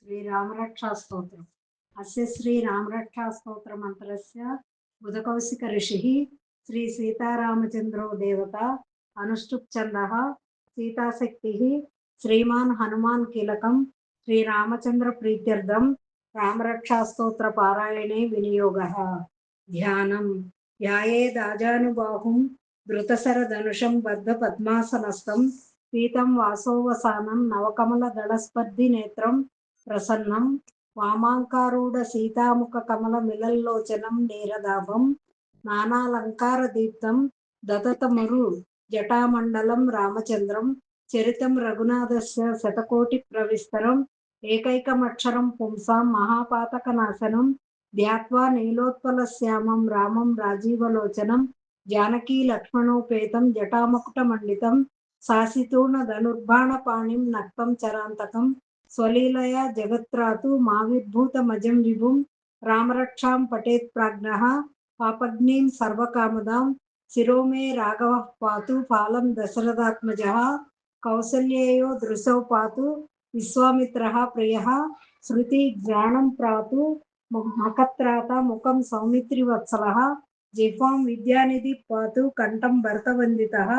श्रीरामरक्षास्तोत्रम्। अस्य श्रीरामरक्षास्तोत्रमन्त्रस्य बुधकौशिक ऋषिः श्रीसीतारामचन्द्रो देवता अनुष्टुप्छन्दः सीताशक्तिः श्रीमान् हनुमान् कीलकं श्रीरामचन्द्रप्रीत्यर्थं रामरक्षास्तोत्रपारायणे विनियोगः। ध्यानं ध्यायेदाजानुबाहुं धृतशरधनुषं बद्धपद्मासनस्थं पीतं वासोवसानं नवकमलदलस्पर्धिनेत्रं प्रसन्नं वामाङ्कारूढ सीतामुखकमलमिलल्लोचनं नीरदाभं नानालङ्कारदीप्तं ददतमरु जटामण्डलं रामचन्द्रं चरितं रघुनाथस्य शतकोटिप्रविस्तरम् एकैकमक्षरं पुंसां महापातकनाशनं ध्यात्वा नीलोत्पलश्यामं रामं राजीवलोचनं जानकी लक्ष्मणोपेतं जटामकुटमण्डितं सासितूर्णधनुर्बाणपाणिं नक्तं चरान्तकं स्वलीलया जगत्रातु माविर्भूतमजं विभुं रामरक्षां पठेत् प्राज्ञः पापग्नीं सर्वकामदां शिरो मे राघवः पातु फालं दशरथात्मजः कौसल्येयो दृशौ पातु विश्वामित्रः प्रियः श्रुति ज्ञानं प्रातु मखत्राता मुखं सौमित्रिवत्सलः जिह्वां विद्यानिधि पातु कंठं भरतवन्दितः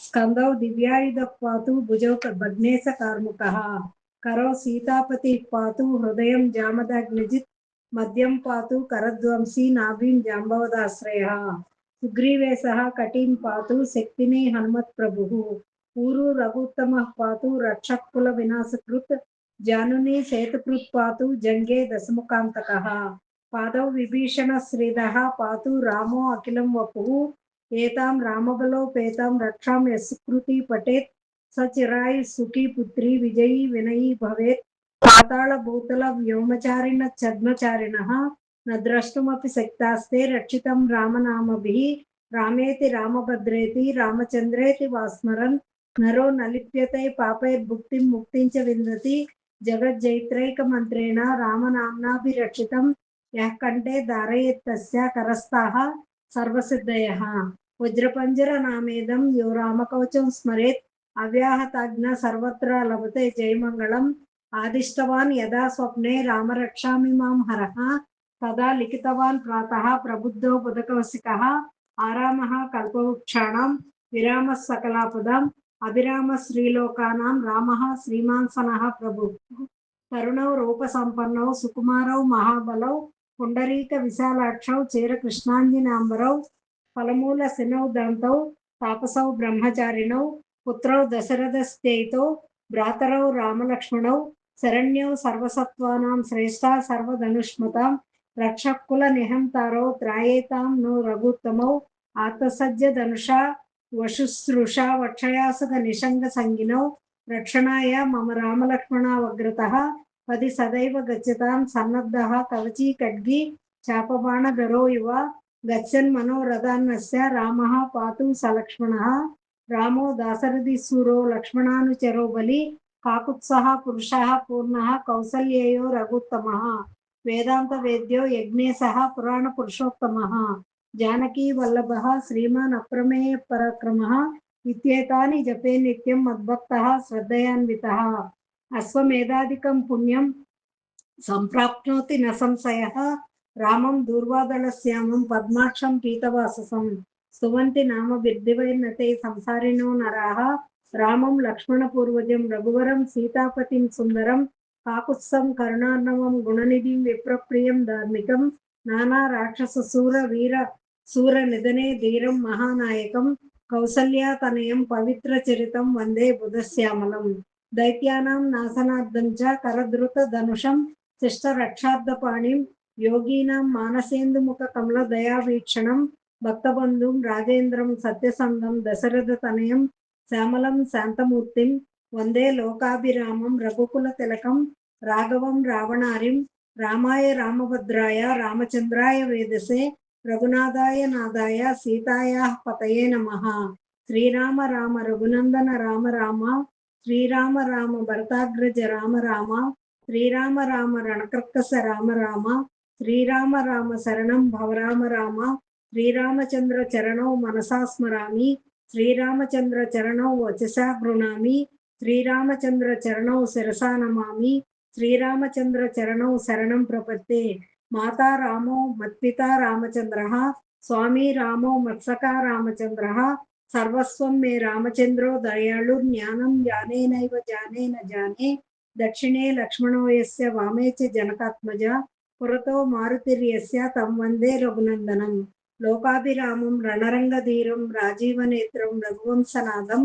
स्कंदौ दिव्यायुधः पातु भुजौ भग्नेशकार्मुकः करो सीतापतिः पातु हृदयं जामदग्निजित् मध्यं पातु करध्वंसी नाभिं जाम्बवदाश्रयः सुग्रीवेशः कटिं पातु शक्तिनी हनुमत्प्रभुः ऊरु रघुत्तमः पातु रक्षकुलविनाशकृत् जानुनी सेतुकृत् पातु जंगे दशमुखान्तकः पादौ विभीषण श्रीधः पातु रामो अखिलं वपुः एतां रामबलोपेतां रक्षां यस्कृति पठेत् स चिरायुः सुखी पुत्री विजयी विनयी भवेत् पाताल भूतल व्योमचारिण छद्मचारिणः न द्रष्टुमपि शक्तास्ते रक्षितं रामनामभिः रामेति रामभद्रेति रामचन्द्रेति वा स्मरन् नरो न लिप्यते पापैर्भुक्तिं मुक्तिं च विन्दति जगज्जैत्रैकमन्त्रेण रामनाम्नाभिरक्षितं यः कण्ठे धारयेत् तस्य करस्ताः सर्वसिद्धयः वज्रपञ्जरनामेदं यो रामकवचं स्मरेत् अव्याहताज्ञा सर्वत्र लभते जयमङ्गलम् आदिष्टवान् यदा स्वप्ने रामरक्षामिमां हरः तदा लिखितवान् प्रातः प्रबुद्धो बुधकौशिकः आरामः कल्पवृक्षाणां विरामः सकलापदाम् अभिराम श्रीलोकानां रामः श्रीमांसनः प्रभुः तरुणौ रूपसम्पन्नौ सुकुमारौ महाबलौ पुण्डरीक विशालाक्षौ चेरकृष्णाञ्जनाम्बरौ फलमूलसिनौ दन्तौ तापसौ ब्रह्मचारिणौ पुत्रौ दशरथस्तेतौ भ्रातरौ रामलक्ष्मणौ शरण्यौ सर्वसत्त्वानां श्रेष्ठा सर्वधनुष्मतां रक्षकुलनिहन्तारौ त्रायेतां नो रघुत्तमौ आत्मसज्जधनुषा वशुश्रूषा वक्षयासुगनिषङ्गसङ्गिनौ रक्षणाय मम रामलक्ष्मणावग्रतः पदि सदैव गच्छतां सन्नद्धः कवची खड्गी चापबाणधरो युव गच्छन् मनोरथान्नस्य रामः पातु सलक्ष्मणः रामो दाशरथिसूरो लक्ष्मणानुचरो बलि काकुत्सः पुरुषः पूर्णः कौसल्येयो रघुत्तमः वेदान्तवेद्यो यज्ञेशः पुराणपुरुषोत्तमः जानकी वल्लभः श्रीमान् अप्रमेय पराक्रमः इत्येतानि जपे नित्यं मद्भक्तः श्रद्धयान्वितः अश्वमेधादिकं पुण्यं सम्प्राप्नोति न संशयः रामं दूर्वादलश्यामं पद्माक्षं पीतवाससं स्तुवन्ति नाम विद्धिवैर्नते संसारिणो नराः रामं लक्ष्मणपूर्वजं रघुवरं सीतापतिं सुन्दरं काकुत्स्थं करुणार्णवं गुणनिधिं विप्रप्रियं धार्मिकं नाना राक्षससूर वीर सूरनिधने धीरं महानायकं कौसल्यातनयं पवित्रचरितं वन्दे बुधश्यामलं दैत्यानां नाशनार्थं च करधृतधनुषं शिष्टरक्षार्थपाणिं योगीनां मानसेन्दुमुखकमलदयावीक्षणं भक्तबन्धुं राजेन्द्रं सत्यसन्धं दशरथतनयं श्यामलं शान्तमूर्तिं वन्दे लोकाभिरामं रघुकुलतिलकं राघवं रावणारिं रामाय रामभद्राय रामचन्द्राय वेदसे रघुनाथाय नाथाय सीतायाः पतये नमः। श्रीराम राम रघुनंदन राम राम श्रीराम राम भरताग्रज राम राम श्रीराम राम रणकर्कस राम राम श्रीराम राम शरणं भव राम राम श्रीरामचंद्र चरणौ मनसा स्मरामि श्रीरामचंद्र चरणौ वचसा गृह्णामि श्रीरामचंद्र चरणौ शिरसा नमामि శ్రీరామచంద్ర చరణౌ శరణం ప్రపత్తే. మాతా రామో మత్పితా రామచంద్రః. స్వామి రామో మత్సఖా రామచంద్రః. సర్వస్వం మే రామచంద్రో దయాళుర్జ్ఞానం జానేనైవ జానే న జానే. దక్షిణే లక్ష్మణో యస్య వామే చ జనకాత్మజ. పురతో మారుతిర్యస్య తం వందే రఘునందనం. లోకాభిరామం రణరంగధీరం రాజీవనేత్రం రఘువంశనాథం.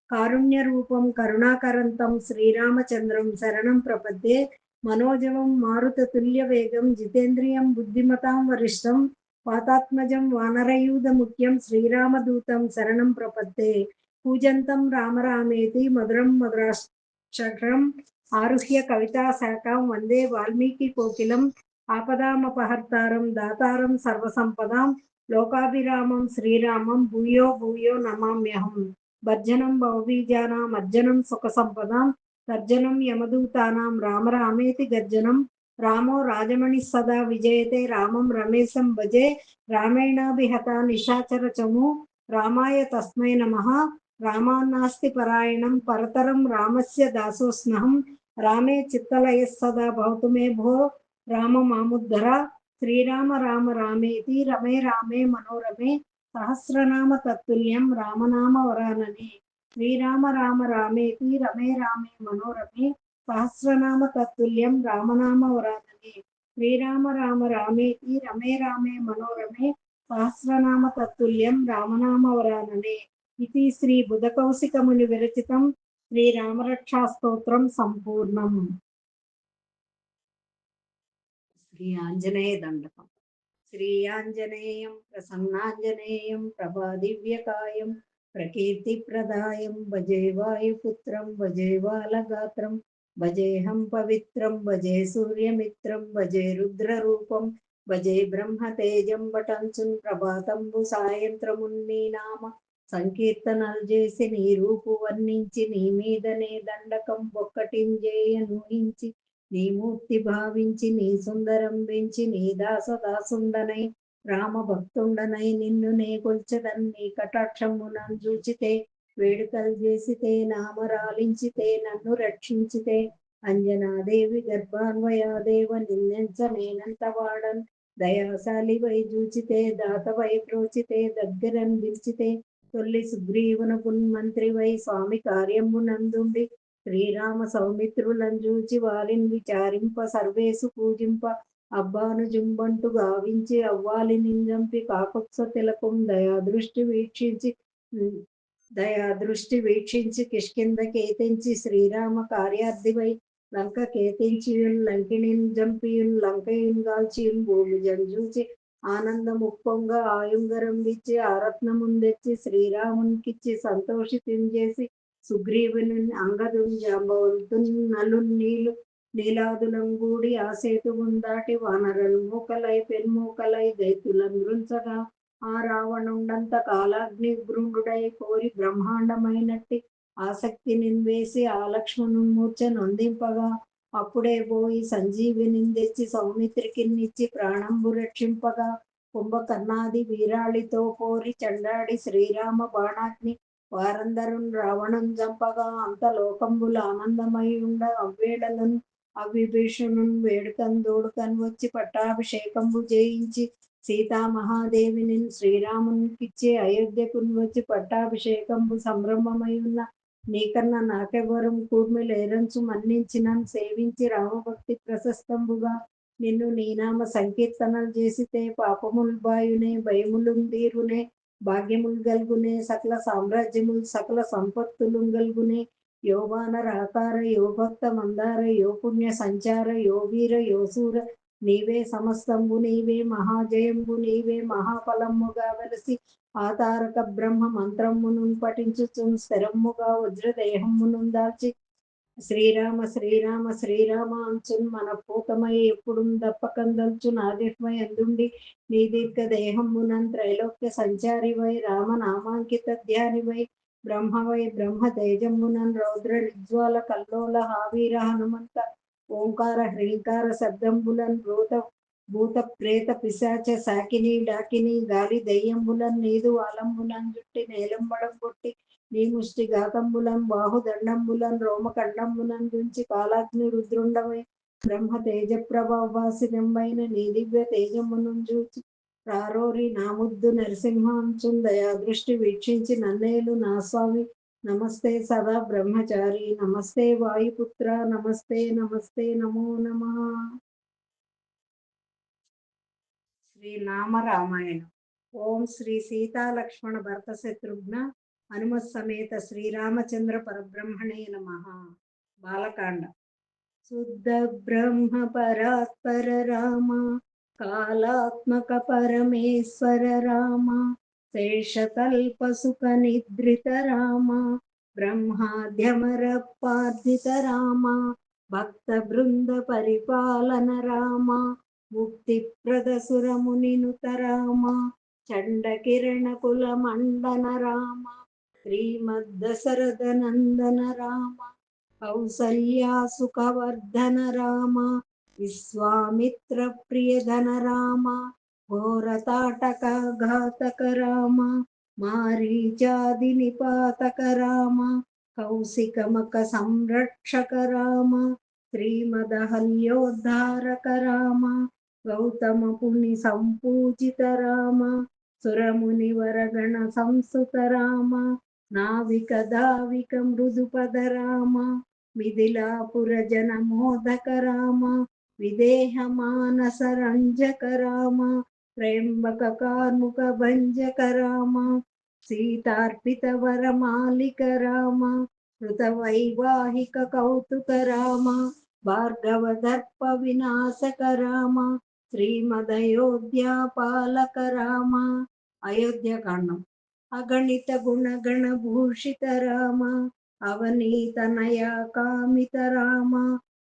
కారుణ్యరూపం కరుణాకరంతం శ్రీరామచంద్రం శరణం ప్రపద్యే. మనోజవం మారుతతుల్యవేగం జితేంద్రియం బుద్ధిమతాం వరిష్టం. వాతాత్మజం వానరయూధముఖ్యం శ్రీరామదూతం శరణం ప్రపద్యే. పూజంతం రామ రామేతి మధురం మధురాక్షరం. ఆరుహ్య కవితా శాఖాం వందే వాల్మీకి కోకిలం. ఆపదామపహర్తారం దాతారం సర్వసంపదాం. లోకాభిరామం శ్రీరామం భూయో భూయో నమామ్యహం. భర్జనం భవబీజానాం అర్జనం సుఖ సంపదాం. తర్జనం యమదూతానాం రామ రామేతి గర్జనం. రామో రాజమణి సదా విజయతే రామం రమేశం భజే. రామేణాభిహత నిశాచర చము. రామాయ తస్మై నమః. రామాన్నాస్తి పరాయణం పరతరం రామస్య దాసోస్మ్యహం. రామే చిత్తలయః సదా భవతు మే భో రామ మాముద్ధర. శ్రీరామ రామ రామేతి రమే రామే మనోరమే. సహస్రనామ తత్తుల్యం రామనామ వరాననే. శ్రీరామ రామ రామేతి రమే రామే మనోరమే. సహస్రనామ తత్తుల్యం రామనామ వరాననే. శ్రీరామ రామ రామేతి రమే రామే మనోరమే. సహస్రనామ తత్తుల్యం రామనామ వరాననే. ఇది శ్రీ బుధకౌశికముని విరచితం శ్రీరామరక్షాస్తోత్రం సంపూర్ణం. శ్రీ ఆంజనేయ దండకం. శ్రీయాంజనేయం ప్రసన్నాంజనేయం ప్రభాదివ్యకాయం ప్రకీర్తిప్రదాయం భజే వాయుపుత్రం భజే బాలగాత్రం భజేహం పవిత్రం భజే సూర్యమిత్రం భజే రుద్రరూపం భజే బ్రహ్మతేజం బటంచున్ ప్రభాతంబు సాయంత్రమున్ నీ నామ సంకీర్తనలు చేసి నీ రూపు వర్ణించి నీ మీదనే దండకం ఒక్కటింజేయనుహించి నీ మూర్తి భావించి నీ సుందరం పెంచి నీ దాసదాసుండనై రామ భక్తుండనై నిన్ను నే కొల్చెదన్. నీ కటాక్షమునన్ చూచితే వేడుకలు చేసితే నామరాలించితే నన్ను రక్షించితే. అంజనాదేవి గర్భాన్వయాదేవ నిన్నెంచ నేనంత వాడన్. దయాశాలి వై చూచితే దాతవై ప్రోచితే దగ్గరన్ పిలిచితే. తొల్లి సుగ్రీవునకున్ మంత్రి వై స్వామి కార్యమునందుండి శ్రీరామ సౌమిత్రులను చూచి వారిని విచారింప సర్వేసు పూజింప. అబ్బాను జుంబంటు గావించి అవ్వాలి నింజంపి కాకుత్స తిలకం దయాదృష్టి వీక్షించి కిష్కింద కేతించి శ్రీరామ కార్యార్థివై లంక కేతించియున్ లంకిణిన్ జంపియున్ లంకయున్ గాల్చియున్ భూమి జంజూచి ఆనందముప్పొంగ ఆయుంగరం విచ్చి ఆరత్నముందెచ్చి శ్రీరామునికిచ్చి సంతోషితించేసి సుగ్రీవుని అంగదున్ జాంబవంతున్ నలున్ నీలాదులంగూడి ఆ సేతువుందాటి వానరలు మూకలై పెన్మూకలై దైతులందృంచగా. ఆ రావణుండంత కాలాగ్ని గృండుడై కోరి బ్రహ్మాండమైనట్టి ఆసక్తి నిన్వేసి ఆ లక్ష్మణున్ మూర్ఛ నొందింపగా. అప్పుడే పోయి సంజీవిని తెచ్చి సౌమిత్రికిన్నిచ్చి ప్రాణంబు రక్షింపగా. కుంభకర్ణాది వీరాళితో పోరి చండాడి శ్రీరామ బాణాగ్ని వారందరున్ రావణున్ జంపగా. అంత లోకంబుల ఆనందమై ఉండ అవ్వేళలను అవిభీషణున్ వేడుకన్ దోడుకన్ వచ్చి పట్టాభిషేకంబు చేయించి సీతామహాదేవిని శ్రీరామునికిచ్చి అయోధ్యకున్ వచ్చి పట్టాభిషేకంబు సంభ్రమమై ఉన్న. నీకన్నా నాకెవరం కూర్మిలేరంచు మన్నించినన్ సేవించి రామభక్తి ప్రశస్తంబుగా. నిన్ను నీనామ సంకీర్తనలు చేసితే పాపముల్ బాయునే భయములున్ తీరునే భాగ్యముల్ గల్గునే సకల సామ్రాజ్యముల్ సకల సంపత్తులు గల్గునే. యో వానరాకార యో భక్త మందార యో పుణ్య సంచార యో వీర యో సూర నీవే సమస్తంబు నీవే మహాజయంబు నీవే మహాఫలముగా వెలసి. ఆ తారక బ్రహ్మ మంత్రమును పఠించుచున్ స్థిరముగా వజ్రదేహమును దాల్చి శ్రీరామ శ్రీరామ శ్రీరామ అంచున్ మనపూతమై ఎప్పుడు దప్పకందల్చు నాదిహ్మయందుండి. నీ దీర్ఘ దేహమునన్ త్రైలోక్య సంచారివై రామనామాంకిత ధ్యానివై బ్రహ్మవై బ్రహ్మ తేజమునన్ రౌద్ర నిజ్వాల కల్లోల హావీర హనుమంత. ఓంకార హ్రీంకార శబ్దంబులన్ భూత ప్రేత పిశాచ శాకిని డాకిని గాలి దయ్యంబులన్ నీదు ఆలంబులన్ జుట్టి నేలంబడం కొట్టి. నీ ముష్టి ఘాతంబులం బాహుదండంబులం రోమకండంబులం దుంచి కాలాగ్ని రుద్రుండమై బ్రహ్మ తేజ ప్రభావాసినంబైన నీ దివ్య తేజమును చూచి రారోరి నా ముద్దు నరసింహాంశం దయా దృష్టి వీక్షించి నన్నేలు నా స్వామి నమస్తే సదా బ్రహ్మచారి నమస్తే వాయుపుత్ర నమస్తే నమస్తే నమో నమః. శ్రీనామ రామాయణం. ఓం శ్రీ సీతాలక్ష్మణ భరత శత్రుఘ్న హనుమత్ సమేత శ్రీరామచంద్ర పరబ్రహ్మణే నమః. బాలకాండ. శుద్ధ బ్రహ్మ పరాత్పర రామ కాళాత్మక పరమేశ్వర రామ శేషకల్ప సుఖ నిద్రిత రామ బ్రహ్మాద్యమర పార్థిత రామ భక్త బృంద పరిపాలన రామ ముక్తిప్రద సురమునినుత రామ చండ కిరణ కుల మండన రామ శ్రీమద్దశరథ నందన రామ కౌసల్యా సుఖవర్ధన రామ విశ్వామిత్ర ప్రియధన రామ ఘోరతాటక ఘాతక రామ మారీచాది నిపాతక రామ కౌశికమక సంరక్షక రామ శ్రీమదహల్యోద్ధారక రామ గౌతమ పుని సంపూజిత రామ సురముని వరగణ సంసుత రామ నావిక దావిక మృదుపద రామ మిథిలాపుర జన మోదక రామ విదేహ మానస రంజక రామ త్రయంబక కార్ముక భంజక రామ సీతార్పిత వరమాలిక రామ కృత వైవాహిక కౌతుక రామ భార్గవ దర్ప వినాశక రామ శ్రీమదయోధ్యా పాలక రామ. అయోధ్యకాండం. అగణిత గుణగణ భూషిత రామ అవనీతనయ కామిత రామ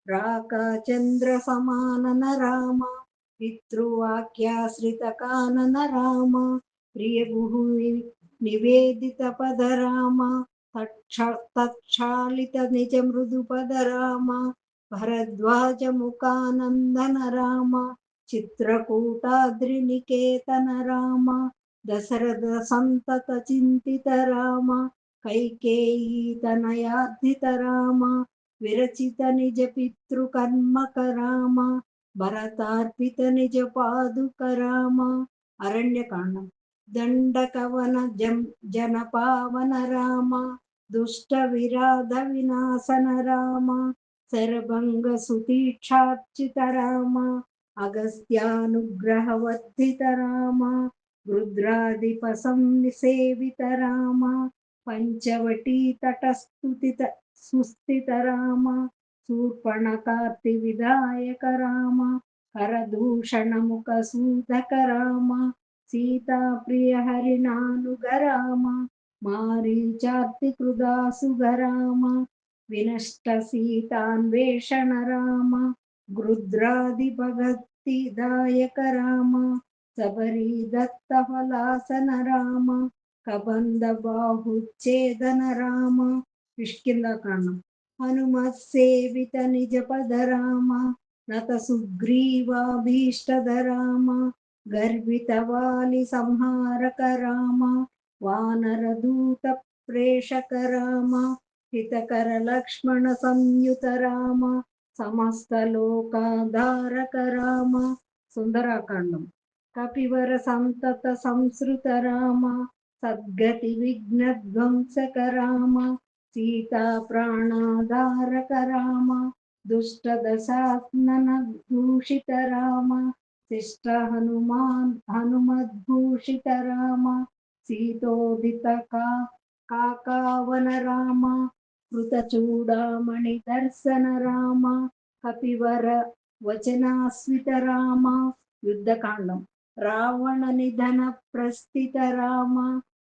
రాక చంద్ర సమానన రామ పితృవాక్యాశ్రిత కానన రామ ప్రియ భూమి నివేదిత పద రామ తక్షాళిత నిజ మృదు పద రామ భరద్వాజ ముఖానందన రామ చిత్రకూటాద్రి నికేతన రామ దశరథ సంతత చింతిత రామ కైకేయీ తనయార్థిత రామ విరచిత నిజ పితృకర్మక రామ భరతార్పిత నిజ పాదుక రామ. అరణ్యకాండం. దండకవన జన పావన రామ దుష్ట విరాధ వినాశన రామ శరభంగ సుతీక్షార్చిత రామ అగస్త్యానుగ్రహవర్ధిత రామ రుద్రాదిప సంసేవిత రామ పంచవటీ తటస్థుతిత సుస్థిత రామ శూర్పణకార్తి విదాయక రామ కరదూషణ ముఖ సూదక రామ సీతా ప్రియ హరినానుగ రామ మారీచార్తి కృదాసుగ రామ వినష్ట సీతాన్వేషణ రామ గృద్రాదిపగత్తిదాయక రామ శబరీ దత్త ఫలాసన రామ కబంధ బాహుచ్ఛేదన రామ. కిష్కింధకాండం. హనుమత్ సేవిత నిజ పద రామ నత సుగ్రీవాభీష్టద రామ గర్విత వాలి సంహారక రామ వానర దూత ప్రేషక రామ హితకర లక్ష్మణ సంయుత రామ సమస్త లోకాధారక రామ. సుందరాకాండం. కపివర సంతత సంస్కృత రామ సద్గతి విఘ్నధ్వంసక రామ సీతా ప్రాణాధారక రామ దుష్ట దశాత్మన దూషిత రామ శిష్ట హనుమద్భూషిత రామ సీతోదిత కాకావన రామ కృత చూడామణి దర్శన రామ కపివర వచనాస్విత రామ. యుద్ధకాండం. రావణ నిధన ప్రస్థిత రామ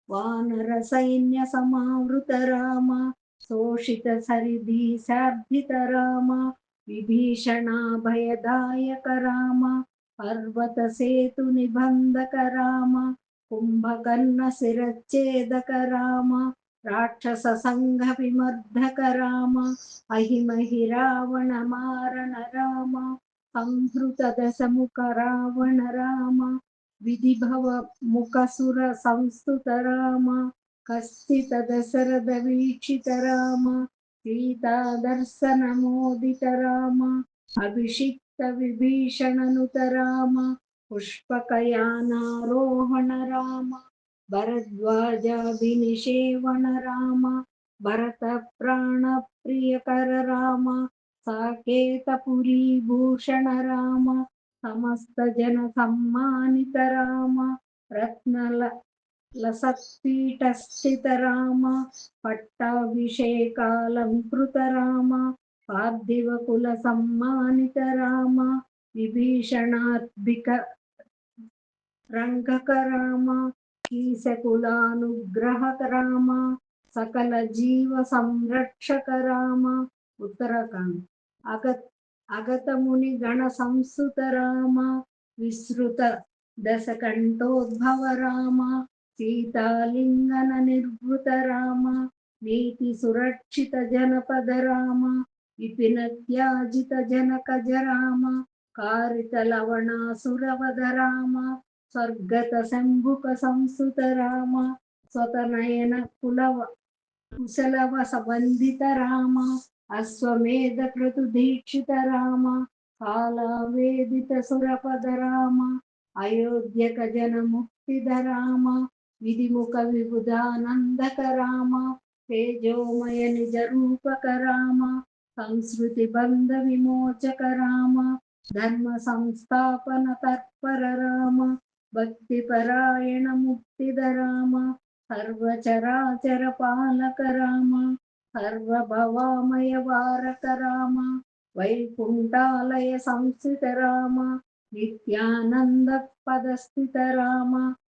వానర సైన్య సమావృత రామ శోషిత సరిదీశార్ధిత రామ విభీషణాభయదాయక రామ పర్వత సేతు నిబంధక రామ కుంభకర్ణ శిరచ్ఛేదక రామ రాక్షస సంఘ విమర్ధక రామ అహిమహి రావణ మారణ రామ సంహృత దశముఖ రావణ రామ విధిభవ ముఖసుర సంస్థుత రామ కస్థిత దశరథ వీక్షిత రామ సీతా దర్శన మోదిత రామ अभिषिक्त विभीषणनुत राम पुष्पकयानारोहण राम भरद्वाजाभिनिषेवण राम भरत प्राणप्रियकर राम साकेतपुरी भूषण राम समस्त जन सम्मानित राम रत्नल लसत्पीठस्थित राम पट्टाभिषेकालंकृत राम पार्थिव कुल सम्मानित राम विभीषणात्मिक रंगक राम कीसकुलानुग्रहक राम सकल जीव संरक्षक राम उत्तराखंड अगत अगत मुनि गण संसुत राम विश्रुत दशकंठोद्भव राम सीतालिंगन निर्वृत राम नीति सुरक्षित जनपद राम विपिन त्याजित जनकज राम कारित लवणासुरवध राम स्वर्गत शंभुक संसुत राम स्वतनयन कुशलव संबंधित राम अश्वमेध क्रतु दीक्षित राम कालावेदित सुरपद राम अयोध्यक जन मुक्तिद राम विधिमुख विबुधानंदक राम तेजोमय निज रूपक राम संस्कृति बंध विमोचक राम धर्म संस्थापन तत्पर राम भक्ति परायण मुक्तिद राम सर्वचराचर पालक राम सर्वभवामय वारक राम वैकुंठालय संस्थित राम नित्यानंद पदस्थित राम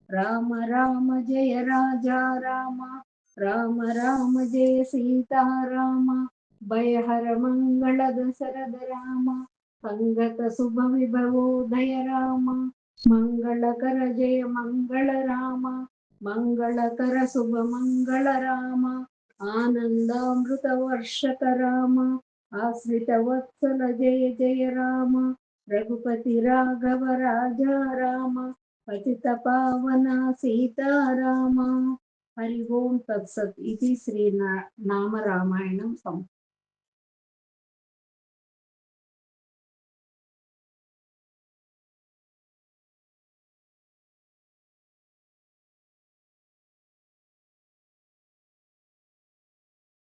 राम राम जय राजा राम राम राम जय सीता राम भयहर मंगल दशरथ राम संगत शुभ विभवोदय राम मंगलकर जय मंगल राम मंगलकर शुभ मंगल राम आनंदामृत वर्षक राम आश्रित वत्सल जय जय राम रघुपति राघव राजा राम पतित पावना सीता राम हरि ओम तत्सत् इति श्री नाम रामायणं